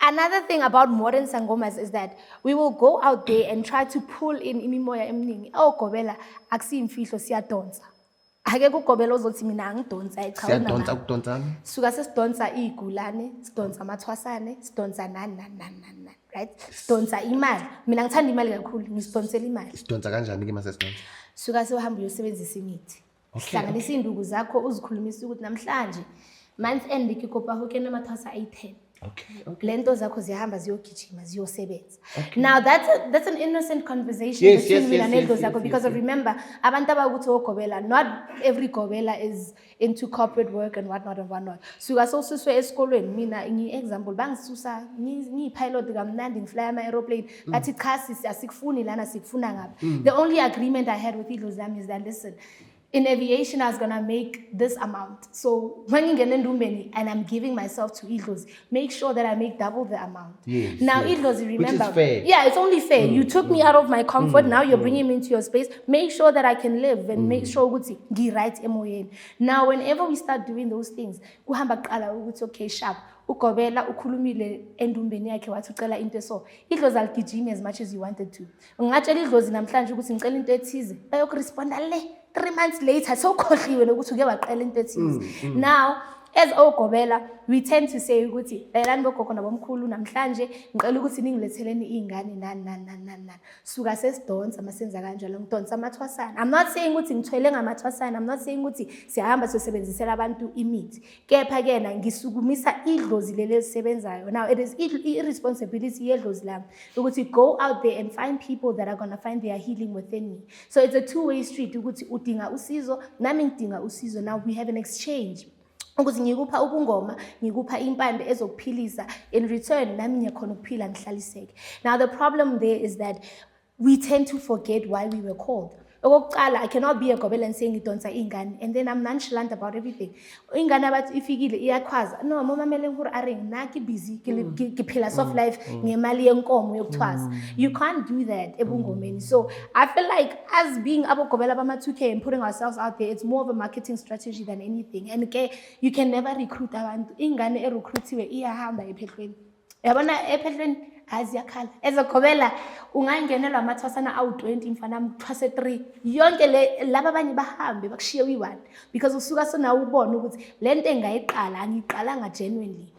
Another thing about modern sangomas is that we will go out there and try to pull in imimoya eminingi. Gobela akusiyimfihlo siyadonsa. Ake kugobela ozothi mina angidonsa cha Siyadonsa ukudonsana. suka sesidonsa igulane, sidonsa amathwasane, sidonsa nani, right? Sidonsa imali. Mina ngithanda imali kakhulu, ngisidonsela imali. Sidonsa kanjani ke mase sidonsa? Suka sewuhamba uyosebenzisa imithi. Hlanganisa induku zakho uzikhulumisa ukuthi namhlanje month end ikikopa hoke namathwasa ayi-10. Okay. Lento zakho ziyahamba ziyogijima ziyosebenza. Now that's an innocent conversation between mina nedlo zakho because remember abantu abakuthi ogobela, not every gobela is into corporate work and whatnot. Suka sosuswe esikolweni mina ngi-example bangisusa ngi-pilot kamnandi ngifly ama-aeroplane bathi cha sisi asikufuni lana sikufuna ngapha. The only agreement I had with idlo zami is that listen, in aviation, I was gonna make this amount. So when you get in and I'm giving myself to Idlos, make sure that I make double the amount. Yes, now yes. Idlos, remember? Which is fair. Yeah, it's only fair. You took me out of my comfort. Now you're bringing me into your space. Make sure that I can live and make sure gi right emoyen. Now, whenever we start doing those things, kuhamba qala ukuthi okay sharp. Ukobela ukhulumile endumbeni yakhe wathi ucela into so idlozi aligijimi as much as you wanted to ungatshela idlozi namhlanje ukuthi ngicela into ethize bayokuresponda le 3 months later so khohliwe lokuthi uke waqela into ethize. Now as ogobela we tend to say ukuthi layelani bogogo nabomkhulu namhlanje ngicela ukuthi ningiletheleni izingane nani suka sesidonsa masenza kanjalo ngidonsa amathwasana. I'm not saying ukuthi ngithwele ngamathwasana, I'm not saying ukuthi siyahamba siyosebenzisela abantu imithi, kepha ke na ngisukumisa idlozi leli elisebenzayo. Now it is irresponsibility yedlozi lami ukuthi go out there and find people that are going to find their healing within me. So it's a two-way street ukuthi udinga usizo nami ngidinga usizo. Now we have an exchange ukuthi ngikupha ubungoma ngikupha impande ezokuphilisa, in return nami ngiyakhona ukuphila ngihlaliseke. Now the problem there is that we tend to forget why we were called. Okokuqala, I cannot be a gobela and saying idonsa ingane and then I'm nonchalant about everything. Ingane abathi ifikile iyakhwaza, no mama mele nguri aring naki busy ngiphila soft life ngemali yenkomo yokuthwasa. You can't do that ebungomeni. So I feel like as being abogobela bama 2K and putting ourselves out there, it's more of a marketing strategy than anything. And you can never recruit abantu. Ingane erecruitiwe iyahamba ephehlweni. Yabona ephehlweni aziyakhala ezogobela ungangenelwa amathwasana awu-20 mfana mthwase 3 yonke laba abanye bahambe bakushiye uyi-1 because usuka sonawe ubona ukuthi lento engayiqala angiyiqalanga genuinely.